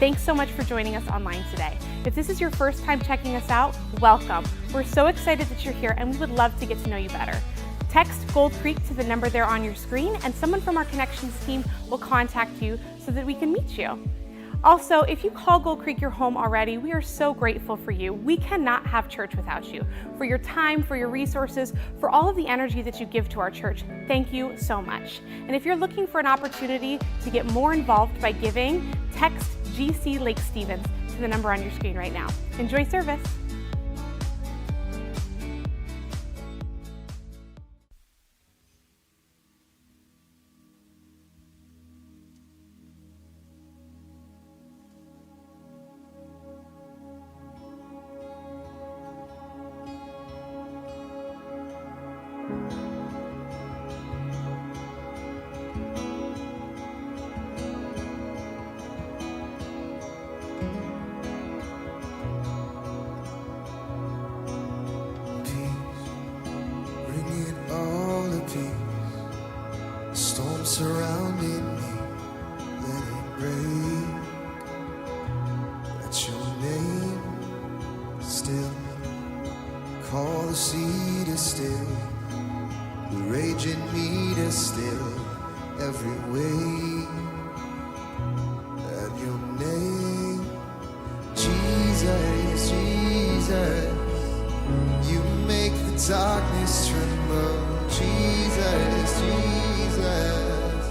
Thanks so much for joining us online today. If this is your first time checking us out, welcome. We're so excited that you're here and we would love to get to know you better. Text Gold Creek to the number there on your screen and someone from our Connections team will contact you so that we can meet you. Also, if you call Gold Creek your home already, we are so grateful for you. We cannot have church without you. For your time, for your resources, for all of the energy that you give to our church, thank you so much. And if you're looking for an opportunity to get more involved by giving, text GC Lake Stevens to the number on your screen right now. Enjoy service. Surrounding me, let it break. Let your name still call the sea to still, the raging me to still every way. And your name, Jesus, Jesus, you make the darkness tremble. Jesus, Jesus,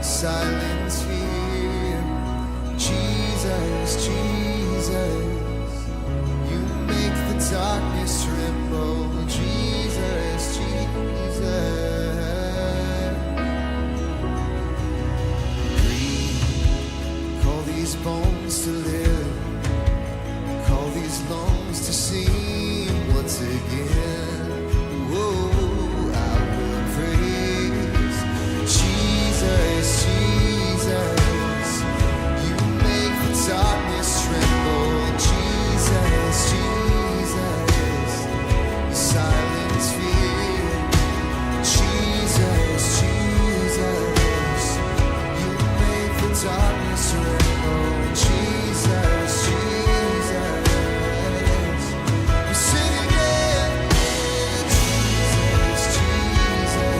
silence fear. Jesus, Jesus, you make the darkness tremble. Jesus, Jesus, breathe, call these bones to live, call these lungs to sing once again. Whoa. Jesus, Jesus, you make the darkness tremble. Jesus, Jesus, silence fear. Jesus, Jesus, you make the darkness tremble. Jesus, Jesus, we sing again. Jesus, Jesus,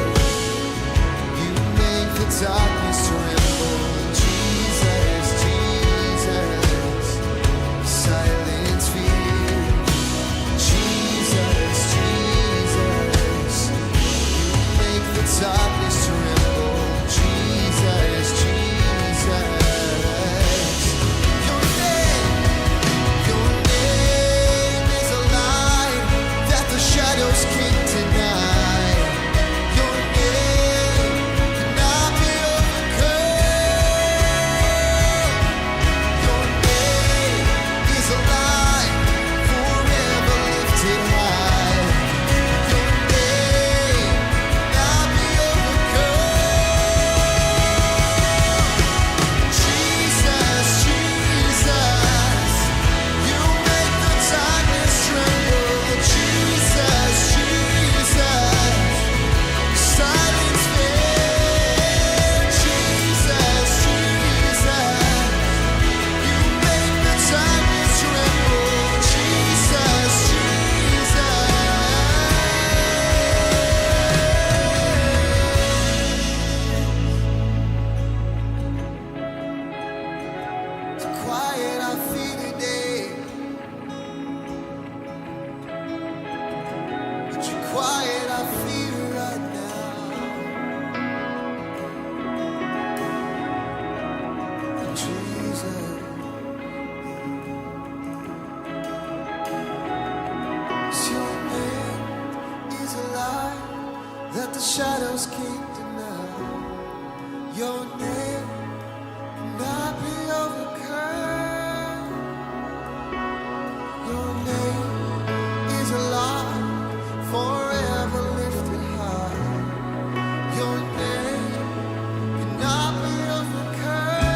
darkness tremble. Jesus, Jesus, silence fear. Jesus, Jesus, you make the darkness tremble. Jesus, Jesus, your name is a light that the shadows can't deny. The shadows can't deny. Your name cannot be overcome. Your name is alive, forever lifted high. Your name cannot be overcome.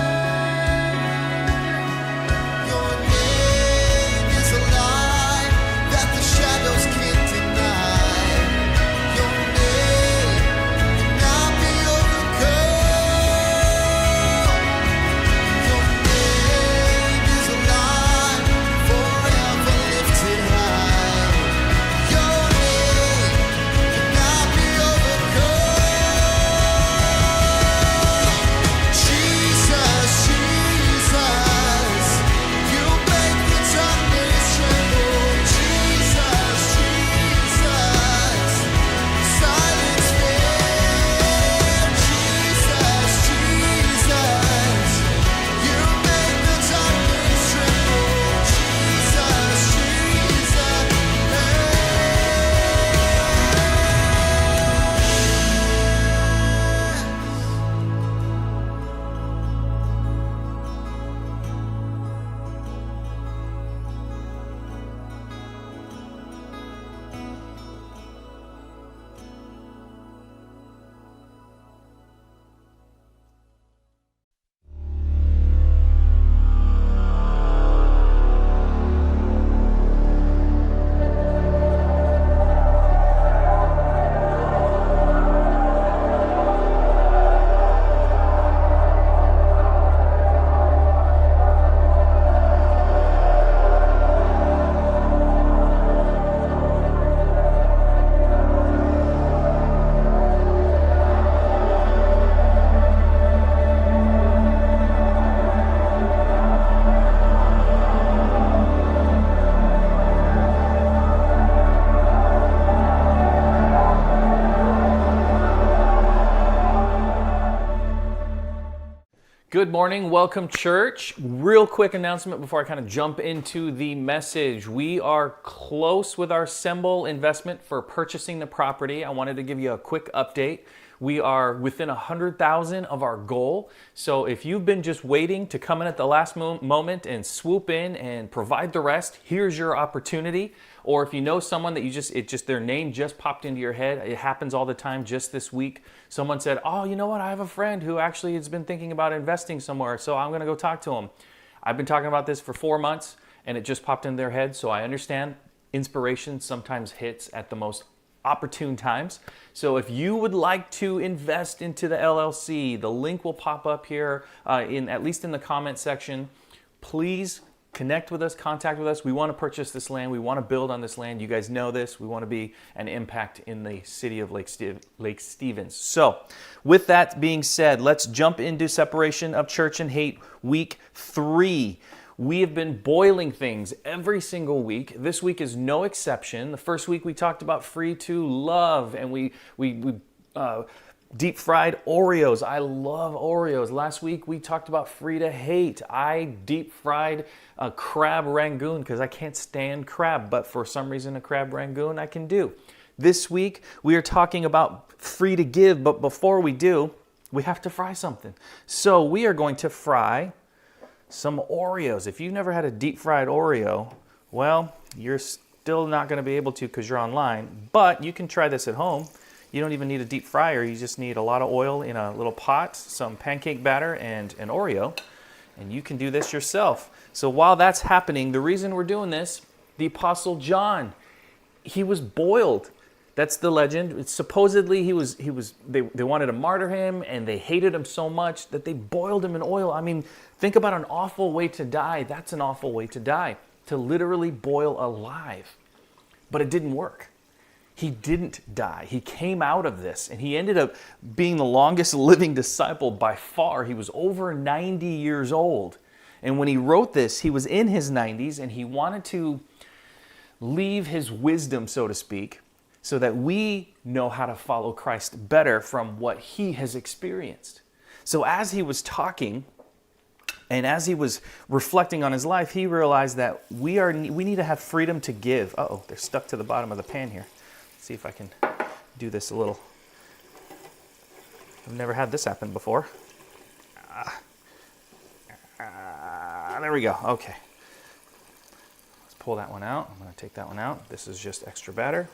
Your name is alive, that the shadows can't deny. Your name Good morning, welcome church. Real quick announcement before I kind of jump into the message. We are close with our Semble investment for purchasing the property. I wanted to give you a quick update. We are within 100,000 of our goal. So if you've been just waiting to come in at the last moment and swoop in and provide the rest, here's your opportunity. Or if you know someone that their name just popped into your head, it happens all the time. Just this week, someone said, oh, you know what? I have a friend who actually has been thinking about investing somewhere, so I'm going to go talk to him. I've been talking about this for 4 months and it just popped in their head. So I understand inspiration sometimes hits at the most opportune times. So if you would like to invest into the LLC, the link will pop up here at least in the comment section. Please connect with us, contact with us. We want to purchase this land. We want to build on this land. You guys know this. We want to be an impact in the city of Lake Stevens. So with that being said, let's jump into Separation of Church and Hate week 3. We have been boiling things every single week. This week is no exception. The first week we talked about free to love, and we deep fried Oreos. I love Oreos. Last week we talked about free to hate. I deep fried a crab rangoon because I can't stand crab, but for some reason a crab rangoon I can do. This week we are talking about free to give, but before we do, we have to fry something. So we are going to fry some Oreos. If you've never had a deep fried Oreo, well, you're still not going to be able to because you're online, but you can try this at home. You don't even need a deep fryer. You just need a lot of oil in a little pot, some pancake batter, and an Oreo, and you can do this yourself. So while that's happening, the reason we're doing this, the Apostle John, he was boiled. That's the legend. It's supposedly they wanted to martyr him, and they hated him so much that they boiled him in oil. I mean, think about an awful way to die. That's an awful way to die, to literally boil alive. But it didn't work. He didn't die. He came out of this, and he ended up being the longest living disciple by far. He was over 90 years old. And when he wrote this, he was in his 90s, and he wanted to leave his wisdom, so to speak, so that we know how to follow Christ better from what he has experienced. So as he was talking, and as he was reflecting on his life, he realized that we need to have freedom to give. Uh-oh, they're stuck to the bottom of the pan here. Let's see if I can do this a little. I've never had this happen before. There we go. Okay. Let's pull that one out. I'm going to take that one out. This is just extra batter.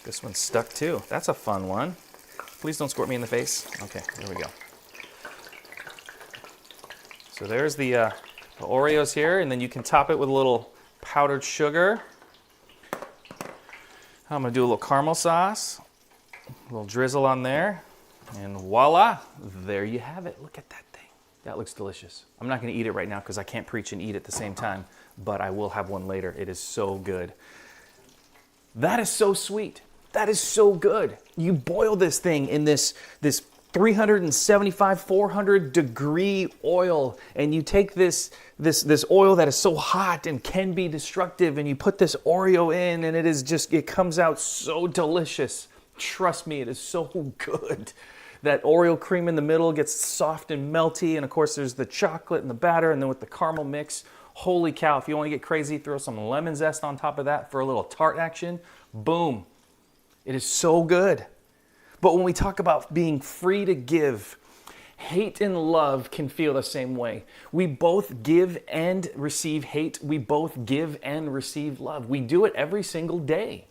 This one's stuck too. That's a fun one. Please don't squirt me in the face. Okay, there we go. So there's the Oreos here, and then you can top it with a little powdered sugar. I'm going to do a little caramel sauce, a little drizzle on there, and voila, there you have it. Look at that thing. That looks delicious. I'm not going to eat it right now because I can't preach and eat at the same time, but I will have one later. It is so good. That is so sweet. That is so good. You boil this thing in this 375, 400 degree oil, and you take this oil that is so hot and can be destructive, and you put this Oreo in, and it comes out so delicious. Trust me, it is so good. That Oreo cream in the middle gets soft and melty, and of course there's the chocolate and the batter, and then with the caramel mix, holy cow, if you want to get crazy, throw some lemon zest on top of that for a little tart action. Boom. It is so good. But when we talk about being free to give, hate and love can feel the same way. We both give and receive hate. We both give and receive love. We do it every single day.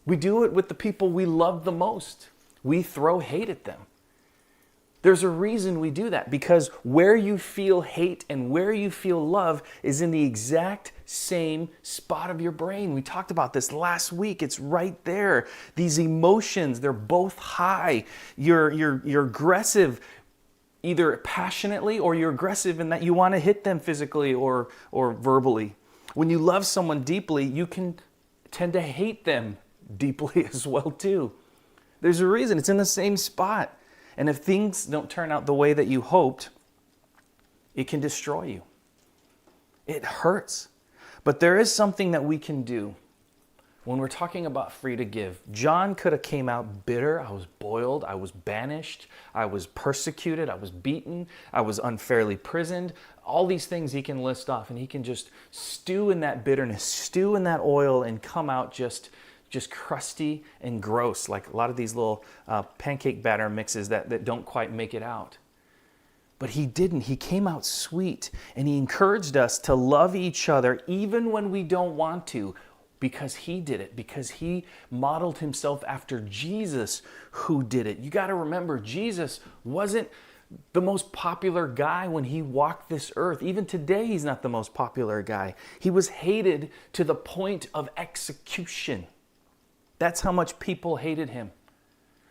We do it with the people we love the most. We throw hate at them. There's a reason we do that, because where you feel hate and where you feel love is in the exact same spot of your brain. We talked about this last week. It's right there. These emotions, they're both high. You're aggressive either passionately, or you're aggressive in that you want to hit them physically or verbally. When you love someone deeply, you can tend to hate them deeply as well too. There's a reason. It's in the same spot. And if things don't turn out the way that you hoped, it can destroy you. It hurts. But there is something that we can do when we're talking about free to give, John could have came out bitter. I was boiled. I was banished. I was persecuted. I was beaten. I was unfairly prisoned. All these things he can list off, and he can just stew in that bitterness, stew in that oil, and come out just crusty and gross, like a lot of these little pancake batter mixes that don't quite make it out. But he didn't. He came out sweet, and he encouraged us to love each other even when we don't want to, because he did it, because he modeled himself after Jesus, who did it. You got to remember, Jesus wasn't the most popular guy when he walked this earth. Even today, he's not the most popular guy. He was hated to the point of execution. That's how much people hated him.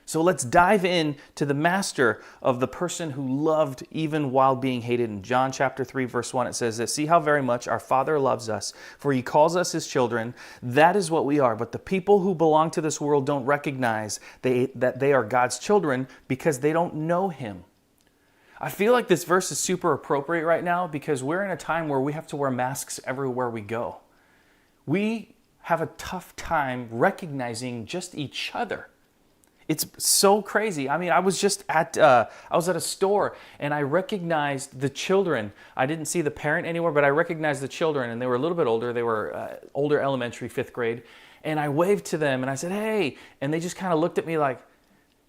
So let's dive in to the master of the person who loved even while being hated. In John chapter 3, verse 1, it says this, "See how very much our Father loves us, for he calls us his children. That is what we are. But the people who belong to this world don't recognize that they are God's children because they don't know him." I feel like this verse is super appropriate right now because we're in a time where we have to wear masks everywhere we go. We have a tough time recognizing just each other. It's so crazy. I mean, I was at a store and I recognized the children. I didn't see the parent anywhere, but I recognized the children, and they were a little bit older. They were older elementary, 5th grade. And I waved to them and I said, "Hey," and they just kind of looked at me like,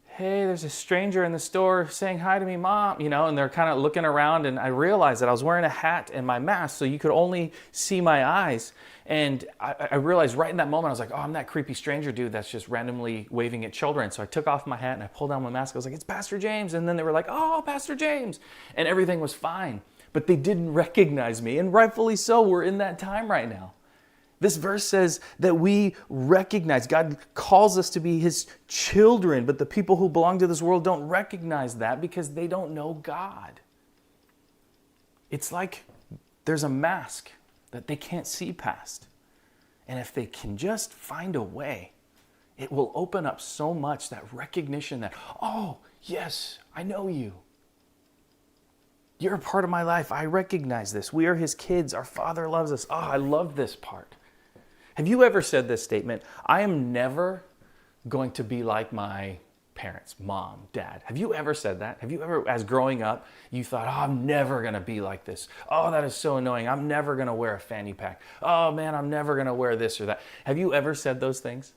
"Hey, there's a stranger in the store saying hi to me, Mom," and they're kind of looking around, and I realized that I was wearing a hat and my mask, so you could only see my eyes. And I realized right in that moment, I was like, "Oh, I'm that creepy stranger dude that's just randomly waving at children." So I took off my hat and I pulled down my mask. I was like, "It's Pastor James." And then they were like, "Oh, Pastor James." And everything was fine. But they didn't recognize me, and rightfully so. We're in that time right now. This verse says that we recognize, God calls us to be his children, but the people who belong to this world don't recognize that because they don't know God. It's like there's a mask that they can't see past. And if they can just find a way, it will open up so much, that recognition that, "Oh, yes, I know you. You're a part of my life. I recognize this. We are his kids. Our Father loves us." Oh, I love this part. Have you ever said this statement? "I am never going to be like my parents, mom, dad." Have you ever said that? Have you ever, as growing up, you thought, "Oh, I'm never going to be like this. Oh, that is so annoying. I'm never going to wear a fanny pack. Oh, man, I'm never going to wear this or that." Have you ever said those things?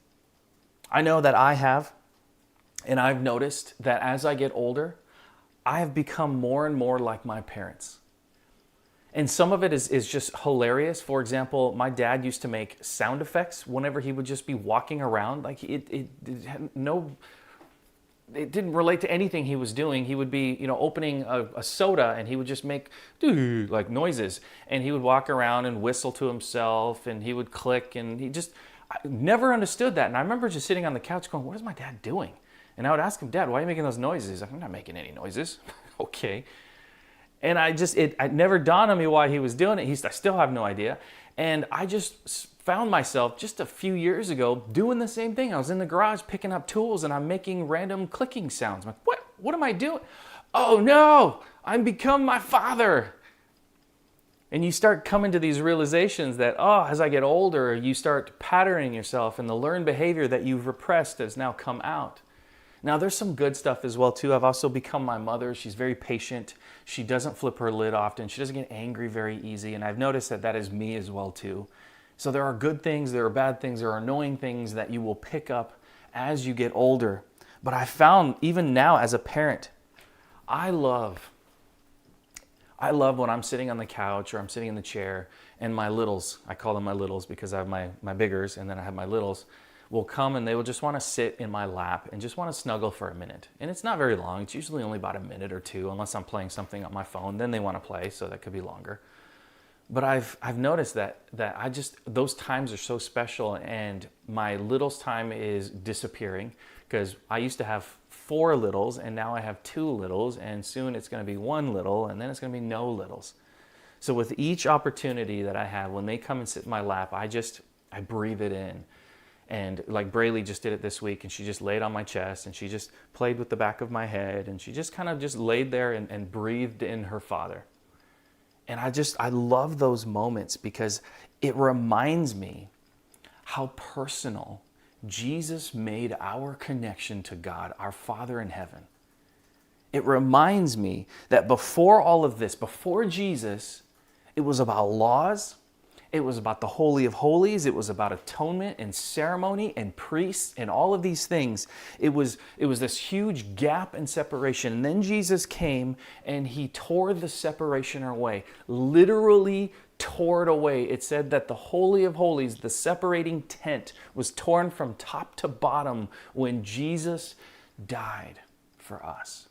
I know that I have, and I've noticed that as I get older, I have become more and more like my parents. And some of it is just hilarious. For example, my dad used to make sound effects whenever he would just be walking around. Like it didn't relate to anything he was doing. He would be, opening a soda, and he would just make like noises, and he would walk around and whistle to himself, and he would click, and I never understood that. And I remember just sitting on the couch going, "What is my dad doing?" And I would ask him, "Dad, why are you making those noises?" He's like, "I'm not making any noises." Okay. And it never dawned on me why he was doing it. I still have no idea. And I just found myself just a few years ago doing the same thing. I was in the garage picking up tools, and I'm making random clicking sounds. I'm like, what am I doing? Oh no, I'm become my father. And you start coming to these realizations that, as I get older, you start patterning yourself, and the learned behavior that you've repressed has now come out. Now, there's some good stuff as well, too. I've also become my mother. She's very patient. She doesn't flip her lid often. She doesn't get angry very easy. And I've noticed that is me as well, too. So there are good things, there are bad things, there are annoying things that you will pick up as you get older. But I found, even now as a parent, I love when I'm sitting on the couch or I'm sitting in the chair, and my littles, I call them my littles because I have my biggers, and then I have my littles, will come and they will just want to sit in my lap and just want to snuggle for a minute. And it's not very long. It's usually only about a minute or two, unless I'm playing something on my phone. Then they want to play, so that could be longer. But I've noticed that those times are so special, and my littles time is disappearing, because I used to have 4 littles, and now I have 2 littles, and soon it's going to be 1 little, and then it's going to be no littles. So with each opportunity that I have, when they come and sit in my lap, I breathe it in. And like Braylee just did it this week, and she just laid on my chest, and she just played with the back of my head, and she just kind of just laid there and breathed in her father. And I love those moments, because it reminds me how personal Jesus made our connection to God, our Father in heaven. It reminds me that before all of this, before Jesus, it was about laws. It was about the Holy of Holies. It was about atonement and ceremony and priests and all of these things. It was this huge gap and separation. And then Jesus came and he tore the separation away, literally tore it away. It said that the Holy of Holies, the separating tent, was torn from top to bottom when Jesus died for us.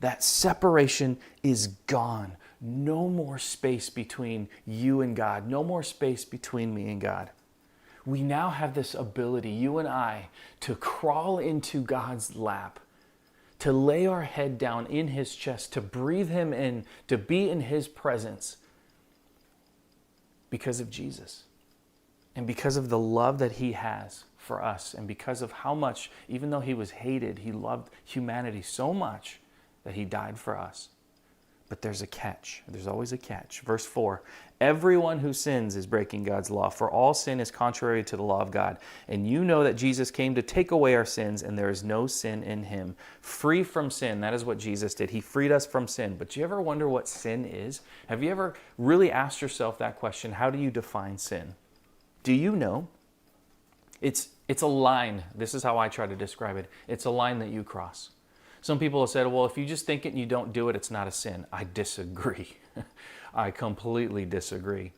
That separation is gone. No more space between you and God. No more space between me and God. We now have this ability, you and I, to crawl into God's lap, to lay our head down in his chest, to breathe him in, to be in his presence because of Jesus and because of the love that he has for us and because of how much, even though he was hated, he loved humanity so much that he died for us. But there's a catch. There's always a catch. Verse 4, everyone who sins is breaking God's law, for all sin is contrary to the law of God. And you know that Jesus came to take away our sins, and there is no sin in him. Free from sin, that is what Jesus did. He freed us from sin. But do you ever wonder what sin is? Have you ever really asked yourself that question? How do you define sin? Do you know? It's a line. This is how I try to describe it. It's a line that you cross. Some people have said, well, if you just think it and you don't do it, it's not a sin. I disagree. I completely disagree.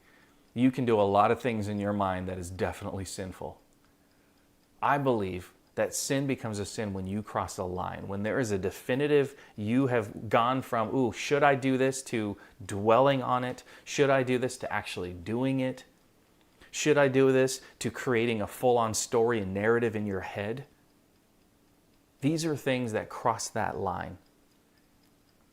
You can do a lot of things in your mind that is definitely sinful. I believe that sin becomes a sin when you cross a line, when there is a definitive, you have gone from, ooh, should I do this, to dwelling on it? Should I do this, to actually doing it? Should I do this, to creating a full-on story and narrative in your head? These are things that cross that line.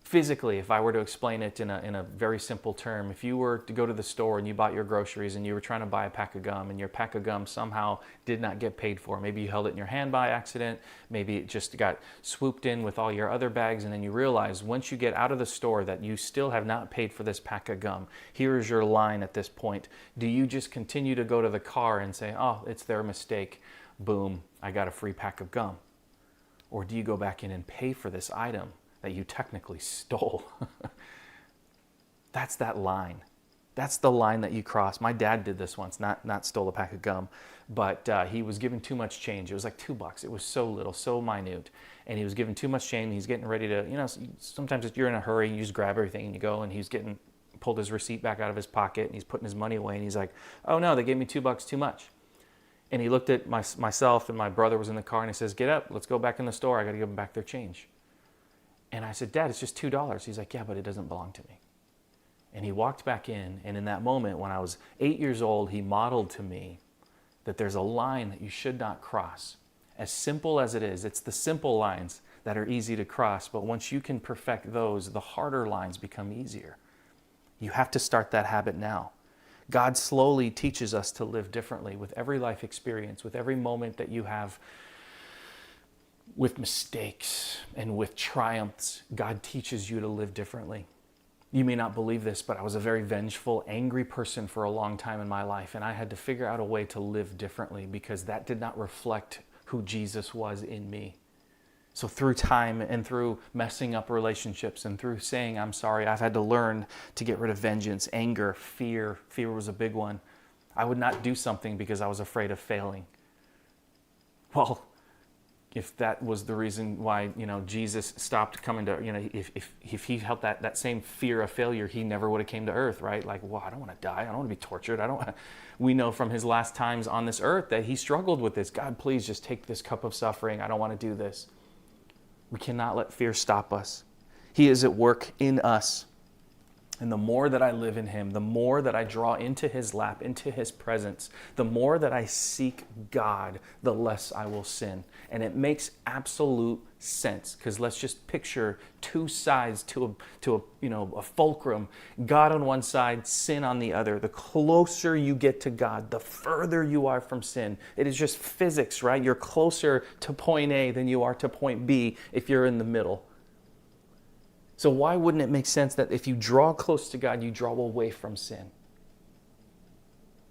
Physically, if I were to explain it in a very simple term, if you were to go to the store and you bought your groceries and you were trying to buy a pack of gum and your pack of gum somehow did not get paid for, maybe you held it in your hand by accident, maybe it just got swooped in with all your other bags, and then you realize once you get out of the store that you still have not paid for this pack of gum. Here is your line at this point. Do you just continue to go to the car and say, oh, it's their mistake, boom, I got a free pack of gum? Or do you go back in and pay for this item that you technically stole? That's that line. That's the line that you cross. My dad did this once, not stole a pack of gum, but he was given too much change. It was like $2. It was so little, so minute. And he was given too much change. He's getting ready to, sometimes if you're in a hurry, you just grab everything and you go, and he's pulled his receipt back out of his pocket and he's putting his money away and he's like, oh no, they gave me $2 too much. And he looked at myself, and my brother was in the car, and he says, get up, let's go back in the store. I got to give them back their change. And I said, Dad, it's just $2. He's like, yeah, but it doesn't belong to me. And he walked back in, and in that moment, when I was 8 years old, he modeled to me that there's a line that you should not cross. As simple as it is, it's the simple lines that are easy to cross, but once you can perfect those, the harder lines become easier. You have to start that habit now. God slowly teaches us to live differently with every life experience, with every moment that you have, with mistakes and with triumphs. God teaches you to live differently. You may not believe this, but I was a very vengeful, angry person for a long time in my life, and I had to figure out a way to live differently because that did not reflect who Jesus was in me. So through time and through messing up relationships and through saying I'm sorry, I've had to learn to get rid of vengeance, anger, fear. Fear was a big one. I would not do something because I was afraid of failing. Well, if that was the reason why, Jesus stopped coming to, if he felt that same fear of failure, he never would have came to earth, right? Like, well, I don't want to die. I don't want to be tortured. We know from his last times on this earth that he struggled with this. God, please just take this cup of suffering. I don't want to do this. We cannot let fear stop us. He is at work in us. And the more that I live in him, the more that I draw into his lap, into his presence, the more that I seek God, the less I will sin. And it makes absolute sense, because let's just picture two sides to a fulcrum. God on one side, sin on the other. The closer you get to God, the further you are from sin. It is just physics, right? You're closer to point A than you are to point B if you're in the middle. So why wouldn't it make sense that if you draw close to God, you draw away from sin?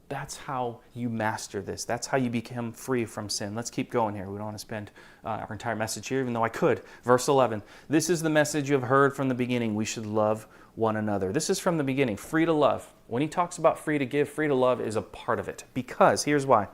That's how you master this. That's how you become free from sin. Let's keep going here. We don't want to spend our entire message here, even though I could. Verse 11. This is the message you have heard from the beginning. We should love one another. This is from the beginning. Free to love. When he talks about free to give, free to love is a part of it. Because, here's why.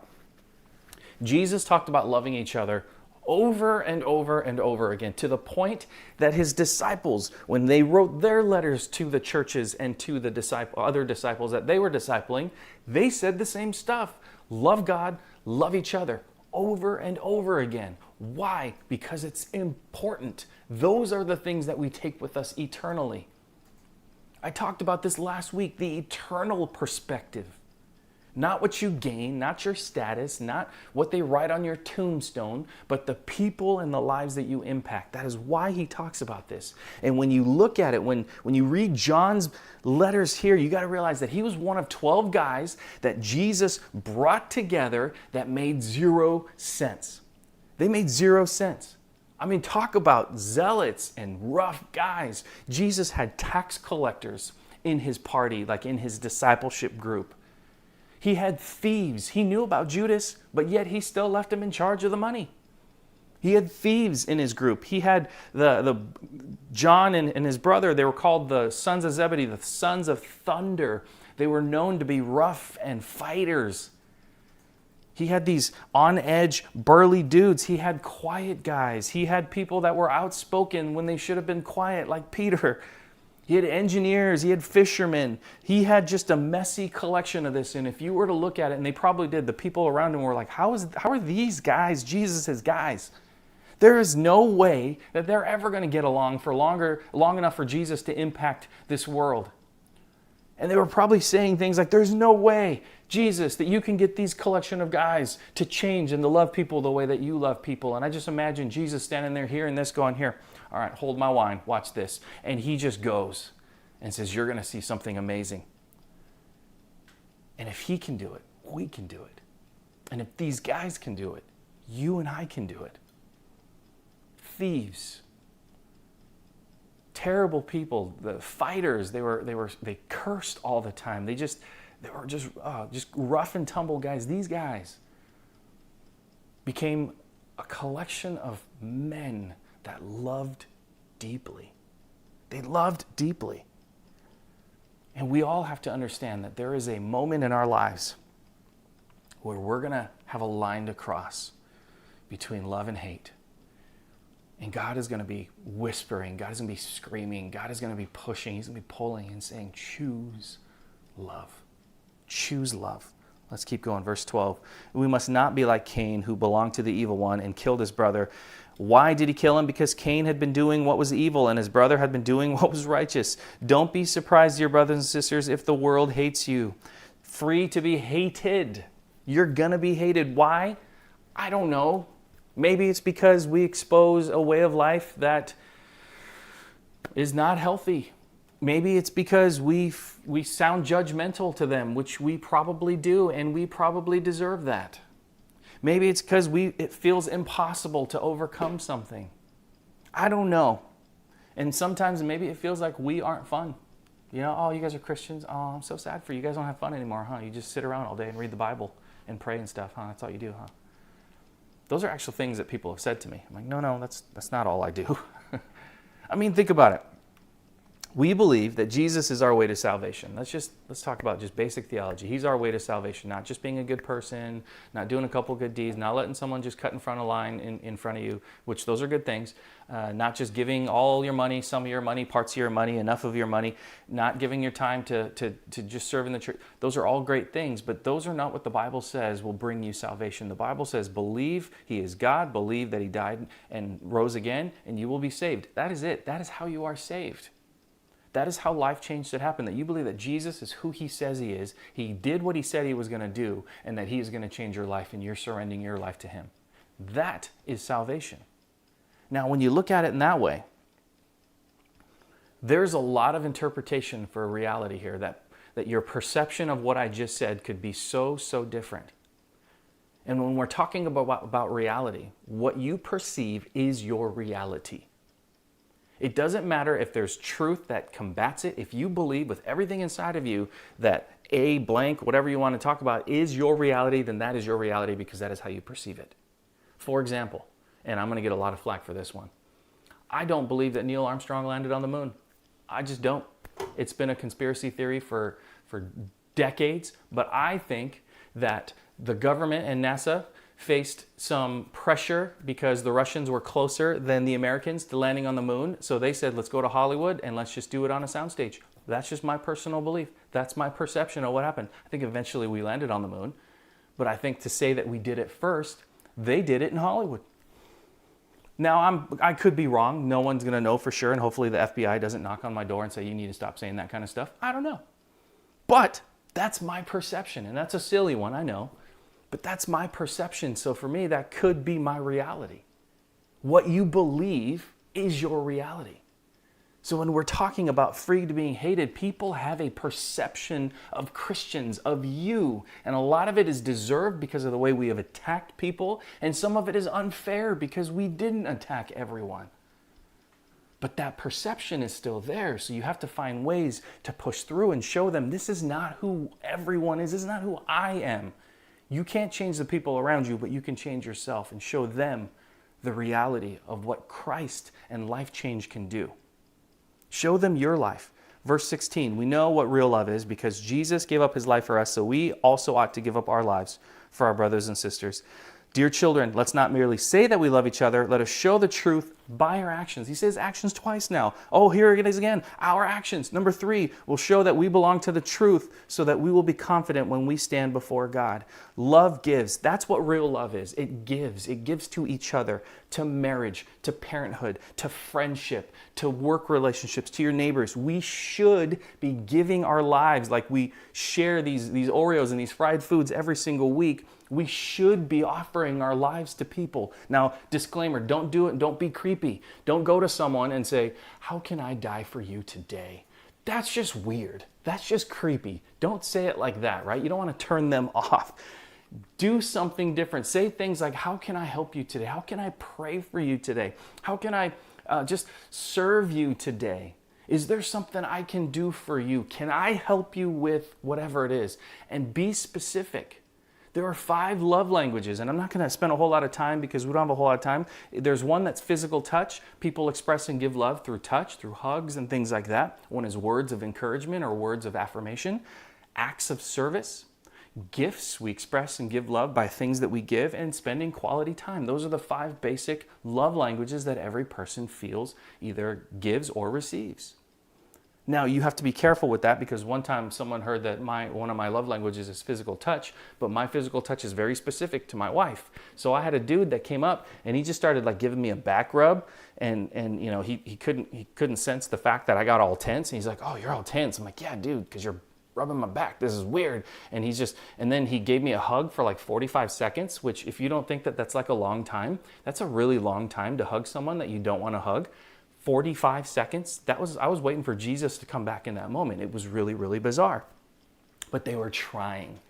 Jesus talked about loving each other over and over and over again, to the point that his disciples, when they wrote their letters to the churches and to the other disciples that they were discipling, they said the same stuff. Love God, love each other, over and over again. Why? Because it's important. Those are the things that we take with us eternally. I talked about this last week, the eternal perspective. Not what you gain, not your status, not what they write on your tombstone, but the people and the lives that you impact. That is why he talks about this. And when you look at it, when you read John's letters here, you got to realize that he was one of 12 guys that Jesus brought together that made 0 sense. They made 0 sense. I mean, talk about zealots and rough guys. Jesus had tax collectors in his party, like in his discipleship group. He had thieves. He knew about Judas, but yet he still left him in charge of the money. He had thieves in his group. He had the John and his brother. They were called the sons of Zebedee, the sons of thunder. They were known to be rough and fighters. He had these on-edge, burly dudes. He had quiet guys. He had people that were outspoken when they should have been quiet, like Peter. He had engineers, he had fishermen. He had just a messy collection of this. And if you were to look at it, and they probably did, the people around him were like, how are these guys Jesus' guys? There is no way that they're ever going to get along for long enough for Jesus to impact this world. And they were probably saying things like, there's no way, Jesus, that you can get these collection of guys to change and to love people the way that you love people. And I just imagine Jesus standing there hearing this going, here, all right, hold my wine, watch this. And he just goes and says, you're going to see something amazing. And if he can do it, we can do it. And if these guys can do it, you and I can do it. Thieves, terrible people, the fighters, they cursed all the time. They were just rough and tumble guys. These guys became a collection of men that loved deeply. They loved deeply. And we all have to understand that there is a moment in our lives where we're going to have a line to cross between love and hate. And God is going to be whispering. God is going to be screaming. God is going to be pushing. He's going to be pulling and saying, choose love. Choose love. Let's keep going. Verse 12. We must not be like Cain, who belonged to the evil one and killed his brother. Why did he kill him? Because Cain had been doing what was evil and his brother had been doing what was righteous. Don't be surprised, dear brothers and sisters, if the world hates you. Free to be hated. You're going to be hated. Why? I don't know. Maybe it's because we expose a way of life that is not healthy. Maybe it's because we sound judgmental to them, which we probably do, and we probably deserve that. Maybe it's because it feels impossible to overcome something. I don't know. And sometimes maybe it feels like we aren't fun. You know, oh, you guys are Christians. Oh, I'm so sad for you. You guys don't have fun anymore, huh? You just sit around all day and read the Bible and pray and stuff, huh? That's all you do, huh? Those are actual things that people have said to me. I'm like, no, that's not all I do. I mean, think about it. We believe that Jesus is our way to salvation. Let's talk about just basic theology. He's our way to salvation, not just being a good person, not doing a couple good deeds, not letting someone just cut in front of line in front of you, which those are good things. Not just giving all your money, some of your money, parts of your money, enough of your money, not giving your time to just serve in the church. Those are all great things, but those are not what the Bible says will bring you salvation. The Bible says, believe He is God, believe that He died and rose again, and you will be saved. That is it. That is how you are saved. That is how life change should happen, that you believe that Jesus is who He says He is, He did what He said He was going to do, and that He is going to change your life, and you're surrendering your life to Him. That is salvation. Now, when you look at it in that way, there's a lot of interpretation for reality here, that your perception of what I just said could be so different. And when we're talking about reality, what you perceive is your reality. It doesn't matter if there's truth that combats it. If you believe with everything inside of you that a blank, whatever you want to talk about, is your reality, then that is your reality because that is how you perceive it. For example, and I'm going to get a lot of flack for this one, I don't believe that Neil Armstrong landed on the moon. I just don't. It's been a conspiracy theory for decades, but I think that the government and NASA faced some pressure because the Russians were closer than the Americans to landing on the moon. So they said, let's go to Hollywood and let's just do it on a soundstage. That's just my personal belief. That's my perception of what happened. I think eventually we landed on the moon. But I think to say that we did it first, they did it in Hollywood. Now, I could be wrong. No one's going to know for sure. And hopefully the FBI doesn't knock on my door and say, you need to stop saying that kind of stuff. I don't know. But that's my perception. And that's a silly one, I know. But that's my perception. So for me, that could be my reality. What you believe is your reality. So when we're talking about free to being hated, people have a perception of Christians, of you. And a lot of it is deserved because of the way we have attacked people. And some of it is unfair because we didn't attack everyone. But that perception is still there. So you have to find ways to push through and show them this is not who everyone is. This is not who I am. You can't change the people around you, but you can change yourself and show them the reality of what Christ and life change can do. Show them your life. Verse 16, we know what real love is because Jesus gave up his life for us, so we also ought to give up our lives for our brothers and sisters. Dear children, let's not merely say that we love each other. Let us show the truth by our actions. He says actions twice now. Oh, here it is again. Our actions. Number 3, will show that we belong to the truth so that we will be confident when we stand before God. Love gives. That's what real love is. It gives. It gives to each other, to marriage, to parenthood, to friendship, to work relationships, to your neighbors. We should be giving our lives like we share these Oreos and these fried foods every single week. We should be offering our lives to people. Now, disclaimer, don't do it. Don't be creepy. Don't go to someone and say, how can I die for you today? That's just weird. That's just creepy. Don't say it like that, right? You don't want to turn them off. Do something different. Say things like, how can I help you today? How can I pray for you today? How can I just serve you today? Is there something I can do for you? Can I help you with whatever it is? And be specific. There are 5 love languages, and I'm not going to spend a whole lot of time because we don't have a whole lot of time. There's one that's physical touch. People express and give love through touch, through hugs and things like that. One is words of encouragement or words of affirmation. Acts of service. Gifts, we express and give love by things that we give, and spending quality time. Those are the 5 basic love languages that every person feels either gives or receives. Now, you have to be careful with that because one time someone heard that one of my love languages is physical touch, but my physical touch is very specific to my wife. So I had a dude that came up and he just started like giving me a back rub, and you know, he couldn't sense the fact that I got all tense, and he's like, "Oh, you're all tense." I'm like, "Yeah, dude, because you're rubbing my back. This is weird." And then he gave me a hug for like 45 seconds, which if you don't think that that's like a long time, that's a really long time to hug someone that you don't want to hug. 45 seconds. I was waiting for Jesus to come back in that moment. It was really, really bizarre. But they were trying.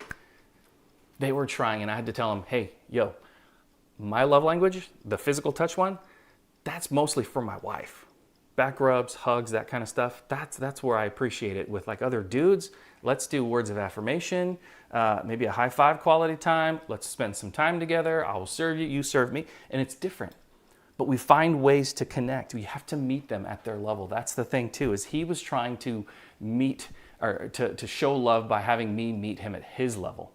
And I had to tell them, hey, yo, my love language, the physical touch one, that's mostly for my wife. Back rubs, hugs, that kind of stuff. That's where I appreciate it. With like other dudes, let's do words of affirmation, maybe a high five quality time. Let's spend some time together. I will serve you, you serve me. And it's different. But we find ways to connect. We have to meet them at their level. That's the thing too, is he was trying to meet or to show love by having me meet him at his level.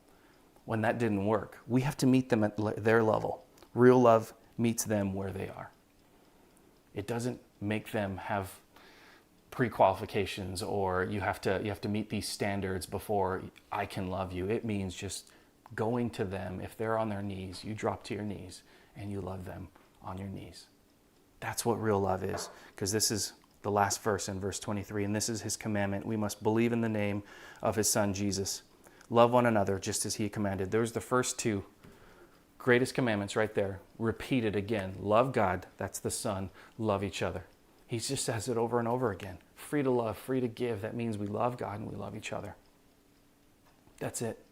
When that didn't work, we have to meet them at their level. Real love meets them where they are. It doesn't make them have pre-qualifications or you have to meet these standards before I can love you. It means just going to them. If they're on their knees, you drop to your knees and you love them on your knees. That's what real love is, because this is the last verse in verse 23, and this is his commandment. We must believe in the name of his son, Jesus. Love one another just as he commanded. There's the first 2 greatest commandments right there, repeated again. Love God, that's the Son. Love each other. He just says it over and over again. Free to love, free to give. That means we love God and we love each other. That's it.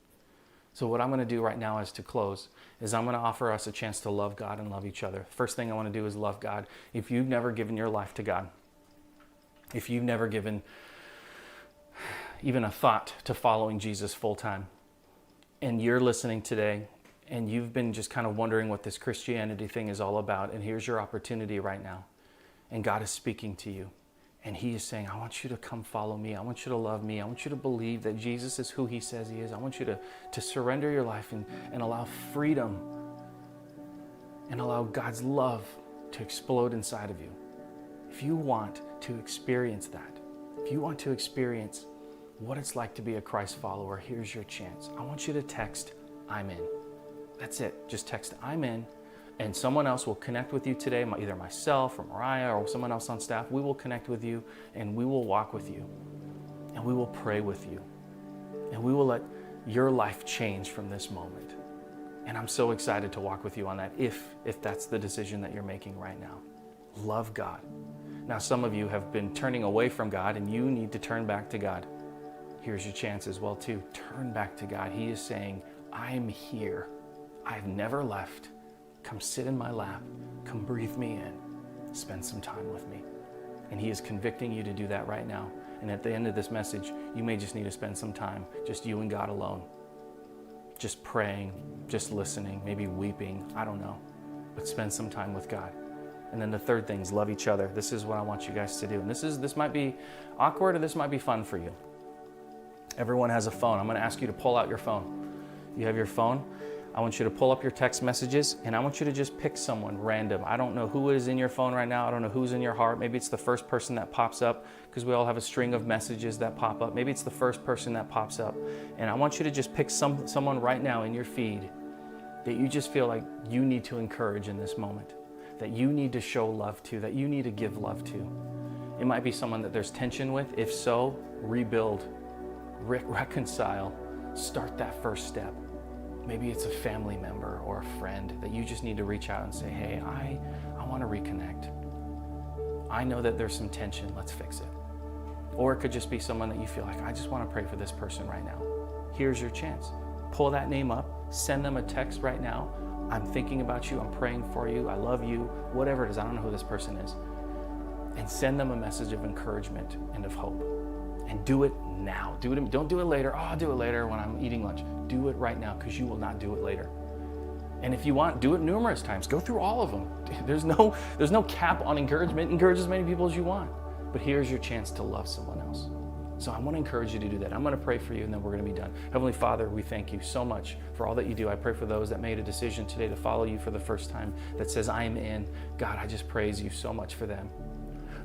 So what I'm going to do right now is to close, is I'm going to offer us a chance to love God and love each other. First thing I want to do is love God. If you've never given your life to God, If you've never given even a thought to following Jesus full time, and you're listening today, and you've been just kind of wondering what this Christianity thing is all about, and here's your opportunity right now. And God is speaking to you. And he is saying, I want you to come follow me. I want you to love me. I want you to believe that Jesus is who he says he is. I want you to surrender your life and allow freedom and allow God's love to explode inside of you. If you want to experience that, if you want to experience what it's like to be a Christ follower, here's your chance. I want you to text, I'm in. That's it. Just text, I'm in. And someone else will connect with you today, either myself or Mariah or someone else on staff. We will connect with you and we will walk with you and we will pray with you and we will let your life change from this moment. And I'm so excited to walk with you on that if that's the decision that you're making right now. Love God. Now, some of you have been turning away from God and you need to turn back to God. Here's your chance as well too. Turn back to God. He is saying, I'm here. I've never left. Come sit in my lap. Come breathe me in. Spend some time with me. And he is convicting you to do that right now. And at the end of this message, you may just need to spend some time, just you and God alone. Just praying, just listening, maybe weeping, I don't know. But spend some time with God. And then the third thing is love each other. This is what I want you guys to do. And this might be awkward or this might be fun for you. Everyone has a phone. I'm going to ask you to pull out your phone. You have your phone? I want you to pull up your text messages and I want you to just pick someone random. I don't know who is in your phone right now. I don't know who's in your heart. Maybe it's the first person that pops up because we all have a string of messages that pop up. Maybe it's the first person that pops up. And I want you to just pick someone right now in your feed that you just feel like you need to encourage in this moment, that you need to show love to, that you need to give love to. It might be someone that there's tension with. If so, rebuild, reconcile, start that first step. Maybe it's a family member or a friend that you just need to reach out and say, hey, I want to reconnect. I know that there's some tension, let's fix it. Or it could just be someone that you feel like, I just want to pray for this person right now. Here's your chance. Pull that name up, send them a text right now. I'm thinking about you, I'm praying for you, I love you, whatever it is, I don't know who this person is. And send them a message of encouragement and of hope. And do it now. Don't do it later. Oh, I'll do it later when I'm eating lunch. Do it right now because you will not do it later. And if you want, do it numerous times. Go through all of them. There's no cap on encouragement. Encourage as many people as you want. But here's your chance to love someone else. So I want to encourage you to do that. I'm going to pray for you and then we're going to be done. Heavenly Father, we thank you so much for all that you do. I pray for those that made a decision today to follow you for the first time that says, I am in. God, I just praise you so much for them.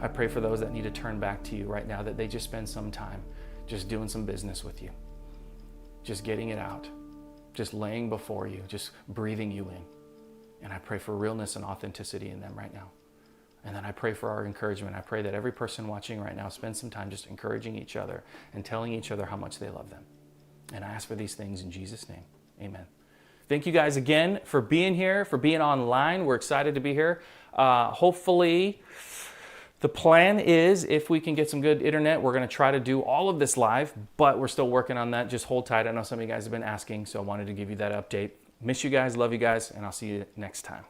I pray for those that need to turn back to you right now, that they just spend some time just doing some business with you, just getting it out, just laying before you, just breathing you in. And I pray for realness and authenticity in them right now. And then I pray for our encouragement. I pray that every person watching right now spends some time just encouraging each other and telling each other how much they love them. And I ask for these things in Jesus' name. Amen. Thank you guys again for being here, for being online. We're excited to be here. Hopefully, the plan is, if we can get some good internet, we're going to try to do all of this live, but we're still working on that. Just hold tight. I know some of you guys have been asking, so I wanted to give you that update. Miss you guys, love you guys, and I'll see you next time.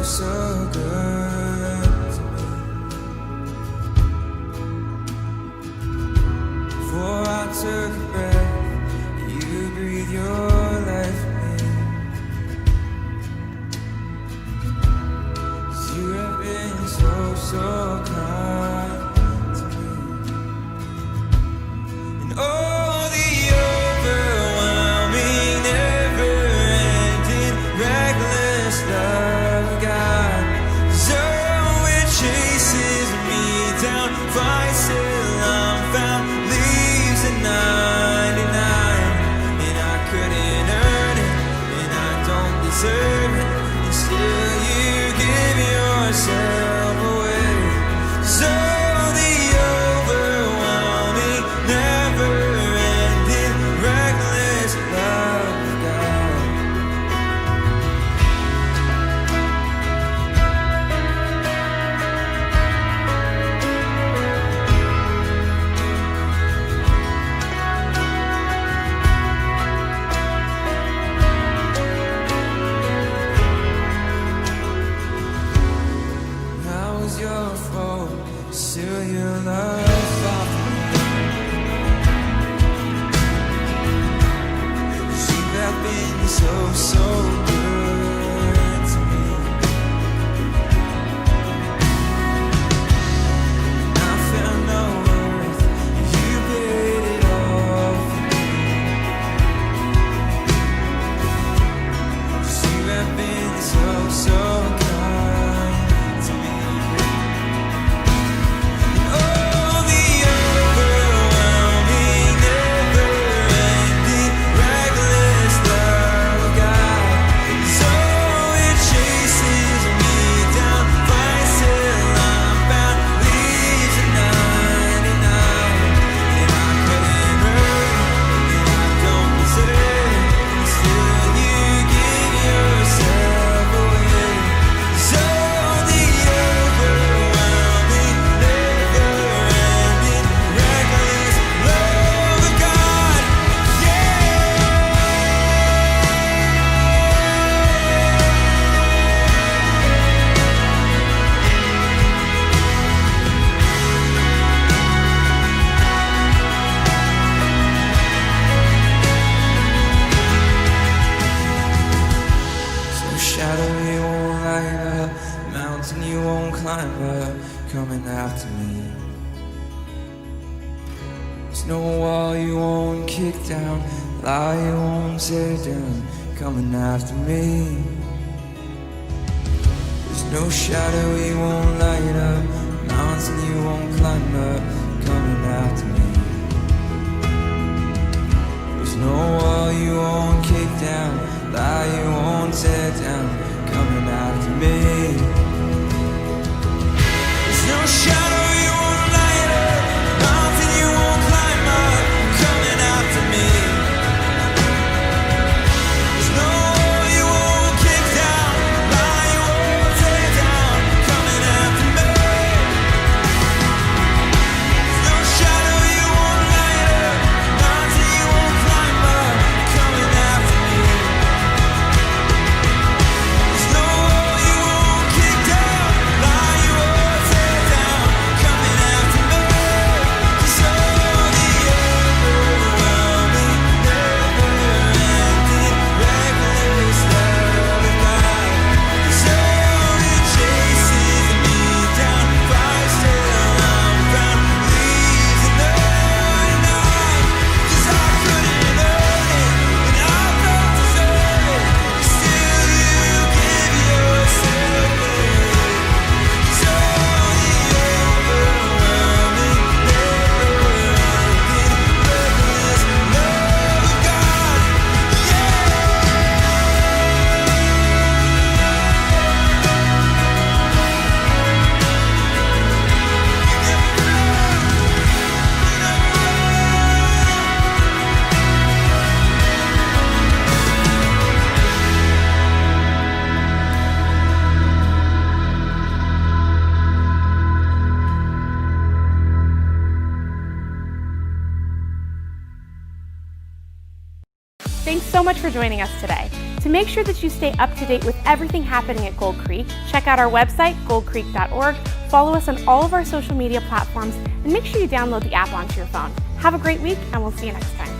so good to me. Before I took a breath, you breathe your life in me. 'Cause you have been so kind to me. And oh, the overwhelming, never-ending, reckless love of God fights till I'm found, leaves at 99. And I couldn't earn it, and I don't deserve it, and still you give yourself away. So the overwhelming, never-ending, reckless love of God. I was your fault, still your love fought for me. 'Cause you have been so good to me. I found no worth, you paid it all for me. 'Cause you have been so kind to me. Oh, the overwhelming, never-ending, reckless love of God. So it chases me down, fights till I'm found, leaves at 99. And I couldn't earn it, and I don't deserve it, and still you give yourself away. So the overwhelming, never-ending, reckless love of God, So shadow you won't light up, mountain you won't climb up, coming after me. There's no wall you won't kick down, lie you won't tear down, coming after me. There's no shadow you won't light up, mountain you won't climb up, coming after me. There's no wall you won't kick down, lie you won't tear down, coming after me. There's no shadow you won't light up, mountain you won't climb up, coming after me. There's no wall you won't kick down, lie you won't tear down, coming after me. There's no shadow you won't light up, mountain you won't climb up, coming after me. There's no wall you won't kick down, lie you won't tear down, coming after me. 'Cause all the overwhelming, never-ending, reckless love of God. 'Cause all it chases me down, fights till I'm found, leaves at 99. 'Cause I couldn't earn it, and I don't deserve it, still you give yourself away. 'Cause all the overwhelming, never-ending, reckless love of God, Thanks so much for joining us today. To make sure that you stay up to date with everything happening at Gold Creek, check out our website, goldcreek.org, follow us on all of our social media platforms, and make sure you download the app onto your phone. Have a great week, and we'll see you next time.